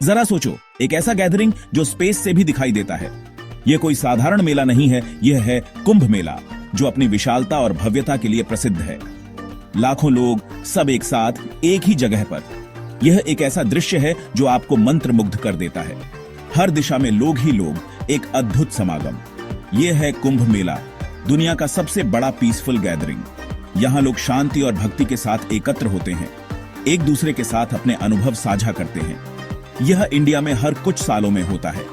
जरा सोचो, एक ऐसा गैदरिंग जो स्पेस से भी दिखाई देता है। यह कोई साधारण मेला नहीं है, यह है कुंभ मेला, जो अपनी विशालता और भव्यता के लिए प्रसिद्ध है। लाखों लोग सब एक साथ एक ही जगह पर। यह एक ऐसा दृश्य है जो आपको मंत्रमुग्ध कर देता है। हर दिशा में लोग ही लोग, एक अद्भुत समागम। यह है कुंभ मेला, दुनिया का सबसे बड़ा पीसफुल गैदरिंग। यहाँ लोग शांति और भक्ति के साथ एकत्र होते हैं, एक दूसरे के साथ अपने अनुभव साझा करते हैं। यह इंडिया में हर कुछ सालों में होता है।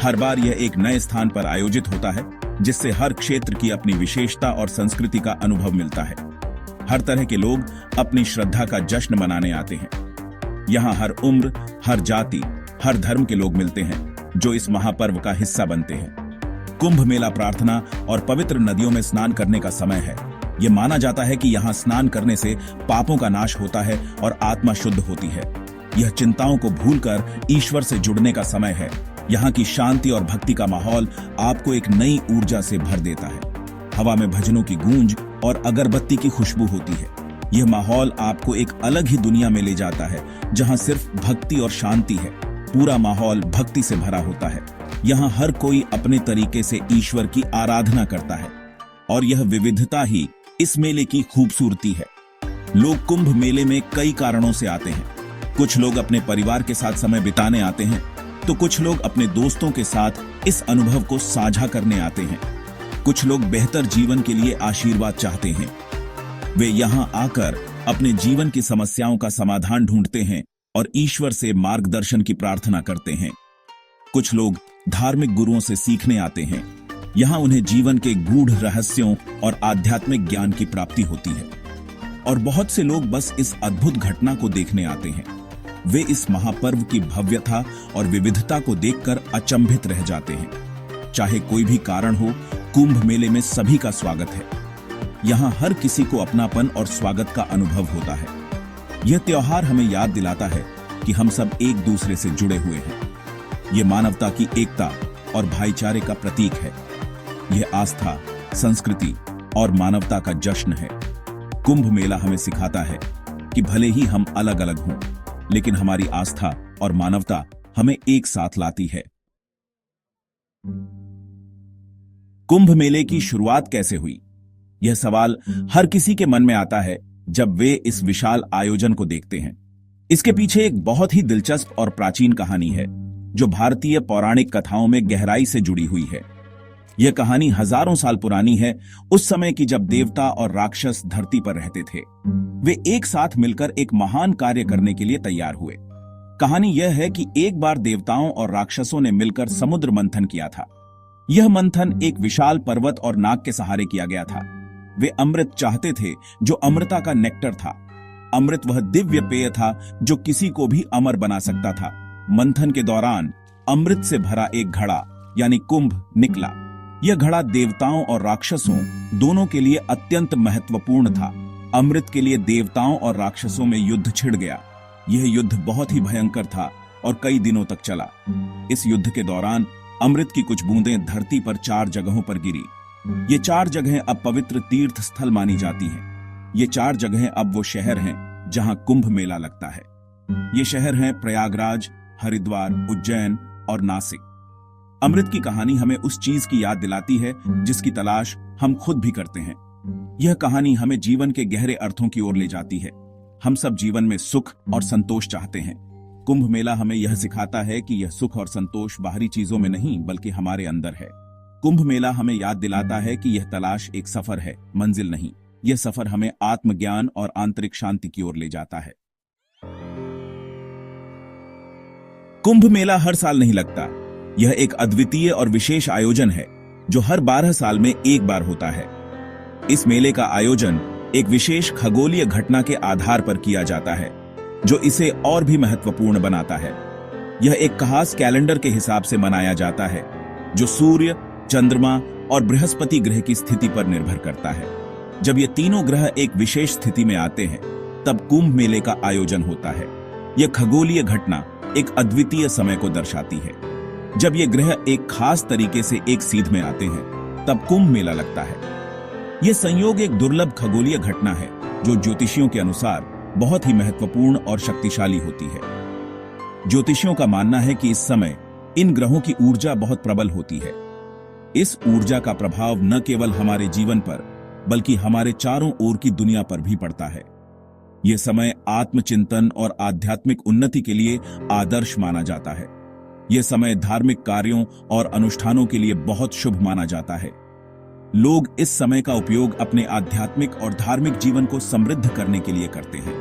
हर बार यह एक नए स्थान पर आयोजित होता है, जिससे हर क्षेत्र की अपनी विशेषता और संस्कृति का अनुभव मिलता है। हर तरह के लोग अपनी श्रद्धा का जश्न मनाने आते हैं। यहाँ हर उम्र, हर जाति, हर धर्म के लोग मिलते हैं, जो इस महापर्व का हिस्सा बनते हैं। कुंभ मेला प्रार्थना और पवित्र नदियों में स्नान करने का समय है। यह माना जाता है कि यहाँ स्नान करने से पापों का नाश होता है और आत्मा शुद्ध होती है। यह चिंताओं को भूलकर ईश्वर से जुड़ने का समय है। यहाँ की शांति और भक्ति का माहौल आपको एक नई ऊर्जा से भर देता है। हवा में भजनों की गूंज और अगरबत्ती की खुशबू होती है। यह माहौल आपको एक अलग ही दुनिया में ले जाता है, जहाँ सिर्फ भक्ति और शांति है। पूरा माहौल भक्ति से भरा होता है। यहाँ हर कोई अपने तरीके से ईश्वर की आराधना करता है, और यह विविधता ही इस मेले की खूबसूरती है। लोग कुंभ मेले में कई कारणों से आते हैं। कुछ लोग अपने परिवार के साथ समय बिताने आते हैं, तो कुछ लोग अपने दोस्तों के साथ इस अनुभव को साझा करने आते हैं। कुछ लोग बेहतर जीवन के लिए आशीर्वाद चाहते हैं। वे यहाँ आकर अपने जीवन की समस्याओं का समाधान ढूंढते हैं और ईश्वर से मार्गदर्शन की प्रार्थना करते हैं। कुछ लोग धार्मिक गुरुओं से सीखने आते हैं। यहाँ उन्हें जीवन के गूढ़ रहस्यों और आध्यात्मिक ज्ञान की प्राप्ति होती है। और बहुत से लोग बस इस अद्भुत घटना को देखने आते हैं। वे इस महापर्व की भव्यता और विविधता को देखकर अचंभित रह जाते हैं। चाहे कोई भी कारण हो, कुंभ मेले में सभी का स्वागत है। यहाँ हर किसी को अपनापन और स्वागत का अनुभव होता है। यह त्योहार हमें याद दिलाता है कि हम सब एक दूसरे से जुड़े हुए हैं। ये मानवता की एकता और भाईचारे का प्रतीक है। यह आस्था, संस्कृति और मानवता का जश्न है। कुंभ मेला हमें सिखाता है कि भले ही हम अलग अलग हों, लेकिन हमारी आस्था और मानवता हमें एक साथ लाती है। कुंभ मेले की शुरुआत कैसे हुई? यह सवाल हर किसी के मन में आता है जब वे इस विशाल आयोजन को देखते हैं। इसके पीछे एक बहुत ही दिलचस्प और प्राचीन कहानी है, जो भारतीय पौराणिक कथाओं में गहराई से जुड़ी हुई है। यह कहानी हजारों साल पुरानी है, उस समय की जब देवता और राक्षस धरती पर रहते थे। वे एक साथ मिलकर एक महान कार्य करने के लिए तैयार हुए। कहानी यह है कि एक बार देवताओं और राक्षसों ने मिलकर समुद्र मंथन किया था। यह मंथन एक विशाल पर्वत और नाग के सहारे किया गया था। वे अमृत चाहते थे, जो अमृता का नेक्टर था। अमृत वह दिव्य पेय था जो किसी को भी अमर बना सकता था। मंथन के दौरान अमृत से भरा एक घड़ा यानी कुंभ निकला। यह घड़ा देवताओं और राक्षसों दोनों के लिए अत्यंत महत्वपूर्ण था। अमृत के लिए देवताओं और राक्षसों में युद्ध छिड़ गया। यह युद्ध बहुत ही भयंकर था और कई दिनों तक चला। इस युद्ध के दौरान अमृत की कुछ बूंदें धरती पर 4 जगहों पर गिरी। ये 4 जगहें अब पवित्र तीर्थ स्थल मानी जाती हैं। ये 4 जगहें अब वो शहर हैं जहां कुंभ मेला लगता है। ये शहर हैं प्रयागराज, हरिद्वार, उज्जैन और नासिक। अमृत की कहानी हमें उस चीज की याद दिलाती है जिसकी तलाश हम खुद भी करते हैं। यह कहानी हमें जीवन के गहरे अर्थों की ओर ले जाती है। हम सब जीवन में सुख और संतोष चाहते हैं। कुंभ मेला हमें यह सिखाता है कि यह सुख और संतोष बाहरी चीजों में नहीं, बल्कि हमारे अंदर है। कुंभ मेला हमें याद दिलाता है कि यह तलाश एक सफर है, मंजिल नहीं। यह सफर हमें आत्मज्ञान और आंतरिक शांति की ओर ले जाता है। कुंभ मेला हर साल नहीं लगता। यह एक अद्वितीय और विशेष आयोजन है जो हर 12 साल में एक बार होता है। इस मेले का आयोजन एक विशेष खगोलीय घटना के आधार पर किया जाता है, जो इसे और भी महत्वपूर्ण बनाता है। यह एक खास कैलेंडर के हिसाब से मनाया जाता है, जो सूर्य, चंद्रमा और बृहस्पति ग्रह की स्थिति पर निर्भर करता है। जब ये तीनों ग्रह एक विशेष स्थिति में आते हैं, तब कुंभ मेले का आयोजन होता है। यह खगोलीय घटना एक अद्वितीय समय को दर्शाती है। जब ये ग्रह एक खास तरीके से एक सीध में आते हैं, तब कुंभ मेला लगता है। यह संयोग एक दुर्लभ खगोलीय घटना है, जो ज्योतिषियों के अनुसार बहुत ही महत्वपूर्ण और शक्तिशाली होती है। ज्योतिषियों का मानना है कि इस समय इन ग्रहों की ऊर्जा बहुत प्रबल होती है। इस ऊर्जा का प्रभाव न केवल हमारे जीवन पर बल्कि हमारे चारों ओर की दुनिया पर भी पड़ता है। यह समय आत्मचिंतन और आध्यात्मिक उन्नति के लिए आदर्श माना जाता है। यह समय धार्मिक कार्यों और अनुष्ठानों के लिए बहुत शुभ माना जाता है। लोग इस समय का उपयोग अपने आध्यात्मिक और धार्मिक जीवन को समृद्ध करने के लिए करते हैं।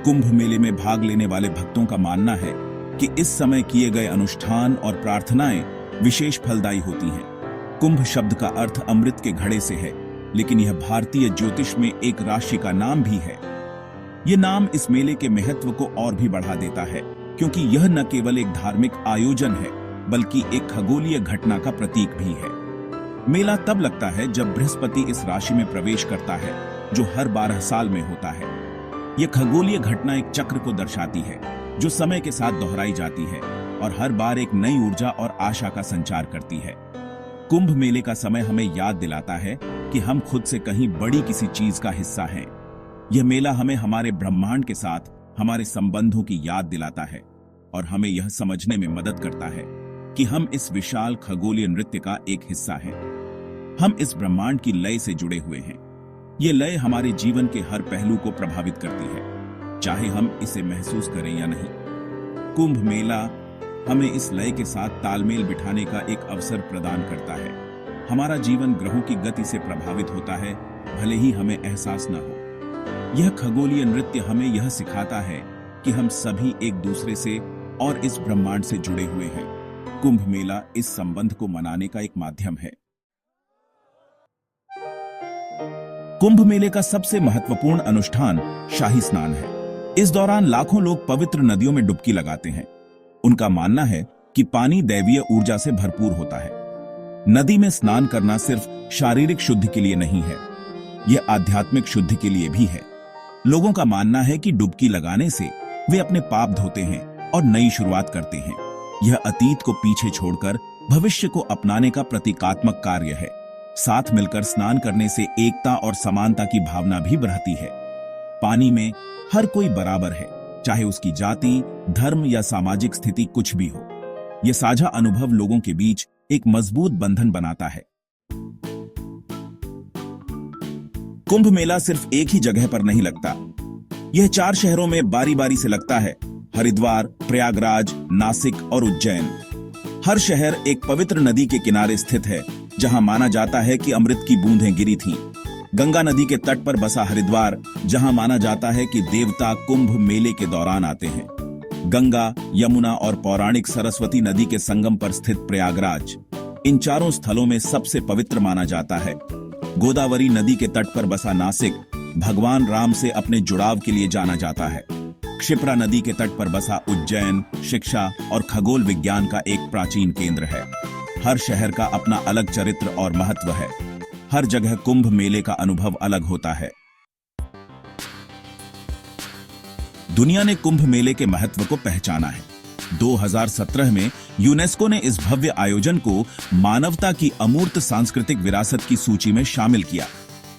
कुंभ मेले में भाग लेने वाले भक्तों का मानना है कि इस समय किए गए अनुष्ठान और प्रार्थनाएं विशेष फलदायी होती हैं। कुंभ शब्द का अर्थ अमृत के घड़े से है, लेकिन यह भारतीय ज्योतिष में एक राशि का नाम भी है। यह नाम इस मेले के महत्व को और भी बढ़ा देता है, क्योंकि यह न केवल एक धार्मिक आयोजन है बल्कि एक खगोलीय घटना का प्रतीक भी है। मेला तब लगता है जब बृहस्पति इस राशि में प्रवेश करता है, जो हर 12 साल में होता है। यह खगोलीय घटना एक चक्र को दर्शाती है जो समय के साथ दोहराई जाती है और हर बार एक नई ऊर्जा और आशा का संचार करती है। कुंभ मेले का समय हमें याद दिलाता है कि हम खुद से कहीं बड़ी किसी चीज का हिस्सा हैं। यह मेला हमें हमारे ब्रह्मांड के साथ हमारे संबंधों की याद दिलाता है और हमें यह समझने में मदद करता है कि हम इस विशाल खगोलीय नृत्य का एक हिस्सा हैं। हम इस ब्रह्मांड की लय से जुड़े हुए हैं। ये लय हमारे जीवन के हर पहलू को प्रभावित करती है, चाहे हम इसे महसूस करें या नहीं। कुंभ मेला हमें इस लय के साथ तालमेल बिठाने का एक अवसर प्रदान करता है। हमारा जीवन ग्रहों की गति से प्रभावित होता है, भले ही हमें एहसास न हो। यह खगोलीय नृत्य हमें यह सिखाता है कि हम सभी एक दूसरे से और इस ब्रह्मांड से जुड़े हुए हैं। कुंभ मेला इस संबंध को मनाने का एक माध्यम है। कुंभ मेले का सबसे महत्वपूर्ण अनुष्ठान शाही स्नान है। इस दौरान लाखों लोग पवित्र नदियों में डुबकी लगाते हैं। उनका मानना है कि पानी दैवीय ऊर्जा से भरपूर होता है। नदी में स्नान करना सिर्फ शारीरिक शुद्धि के लिए नहीं है, यह आध्यात्मिक शुद्धि के लिए भी है। लोगों का मानना है कि डुबकी लगाने से वे अपने पाप धोते हैं और नई शुरुआत करते हैं। यह अतीत को पीछे छोड़कर भविष्य को अपनाने का प्रतीकात्मक कार्य है। साथ मिलकर स्नान करने से एकता और समानता की भावना भी बढ़ती है। पानी में हर कोई बराबर है, चाहे उसकी जाति, धर्म या सामाजिक स्थिति कुछ भी हो। यह साझा अनुभव लोगों के बीच एक मजबूत बंधन बनाता है। कुंभ मेला सिर्फ एक ही जगह पर नहीं लगता। यह 4 शहरों में बारी बारी से लगता है: हरिद्वार, प्रयागराज, नासिक और उज्जैन। हर शहर एक पवित्र नदी के किनारे स्थित है, जहां माना जाता है कि अमृत की बूंदें गिरी थीं। गंगा नदी के तट पर बसा हरिद्वार, जहां माना जाता है कि देवता कुंभ मेले के दौरान आते हैं। गंगा, यमुना और पौराणिक सरस्वती नदी के संगम पर स्थित प्रयागराज इन चारों स्थलों में सबसे पवित्र माना जाता है। गोदावरी नदी के तट पर बसा नासिक भगवान राम से अपने जुड़ाव के लिए जाना जाता है। क्षिप्रा नदी के तट पर बसा उज्जैन शिक्षा और खगोल विज्ञान का एक प्राचीन केंद्र है। हर शहर का अपना अलग चरित्र और महत्व है। हर जगह कुंभ मेले का अनुभव अलग होता है। दुनिया ने कुंभ मेले के महत्व को पहचाना है। 2017 में यूनेस्को ने इस भव्य आयोजन को मानवता की अमूर्त सांस्कृतिक विरासत की सूची में शामिल किया।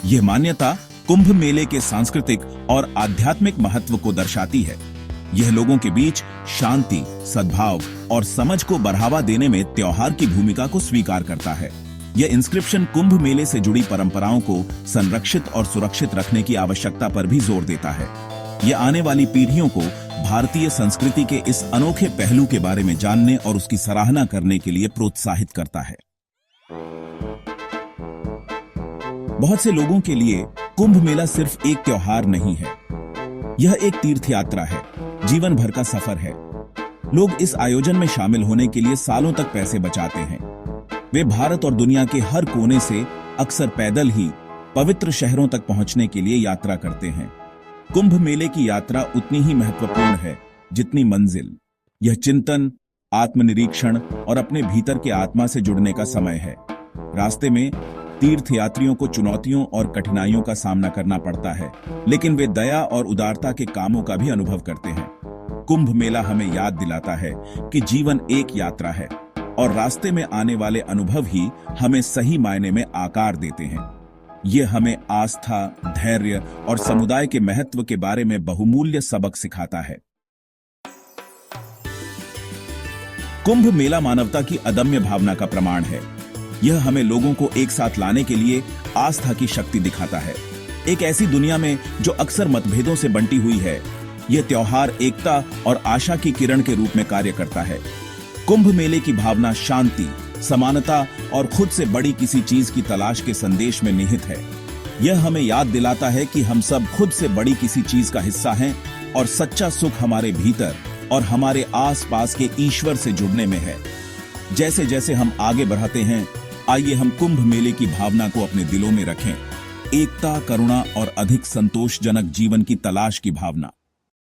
यह मान्यता कुंभ मेले के सांस्कृतिक और आध्यात्मिक महत्व को दर्शाती है। यह लोगों के बीच शांति, सद्भाव और समझ को बढ़ावा देने में त्योहार की भूमिका को स्वीकार करता है। यह इंस्क्रिप्शन कुंभ मेले से जुड़ी परंपराओं को संरक्षित और सुरक्षित रखने की आवश्यकता पर भी जोर देता है। यह आने वाली पीढ़ियों को भारतीय संस्कृति के इस अनोखे पहलू के बारे में जानने और उसकी सराहना करने के लिए प्रोत्साहित करता है। बहुत से लोगों के लिए कुंभ मेला सिर्फ एक त्योहार नहीं है, यह एक तीर्थ यात्रा है, जीवन भर का सफर है। लोग इस आयोजन में शामिल होने के लिए सालों तक पैसे बचाते हैं। वे भारत और दुनिया के हर कोने से अक्सर पैदल ही पवित्र शहरों तक पहुंचने के लिए यात्रा करते हैं। कुंभ मेले की यात्रा उतनी ही महत्वपूर्ण है जितनी मंजिल। यह चिंतन, आत्मनिरीक्षण और अपने भीतर के आत्मा से जुड़ने का समय है। रास्ते में तीर्थयात्रियों को चुनौतियों और कठिनाइयों का सामना करना पड़ता है, लेकिन वे दया और उदारता के कामों का भी अनुभव करते हैं। कुंभ मेला हमें याद दिलाता है कि जीवन एक यात्रा है और रास्ते में आने वाले अनुभव ही हमें सही मायने में आकार देते हैं। ये हमें आस्था, धैर्य और समुदाय के महत्व के बारे में बहुमूल्य सबक सिखाता है। कुंभ मेला मानवता की अदम्य भावना का प्रमाण है। यह हमें लोगों को एक साथ लाने के लिए आस्था की शक्ति दिखाता है। एक ऐसी दुनिया में जो अक्सर मतभेदों से बंटी हुई है, यह त्योहार एकता और आशा की किरण के रूप में कार्य करता है। कुंभ मेले की भावना शांति, समानता और खुद से बड़ी किसी चीज की तलाश के संदेश में निहित है। यह हमें याद दिलाता है कि हम सब खुद से बड़ी किसी चीज का हिस्सा हैं और सच्चा सुख हमारे भीतर और हमारे आसपास के ईश्वर से जुड़ने में है। जैसे जैसे हम आगे बढ़ते हैं, आइए हम कुंभ मेले की भावना को अपने दिलों में रखें। एकता, करुणा और अधिक संतोषजनक जीवन की तलाश की भावना।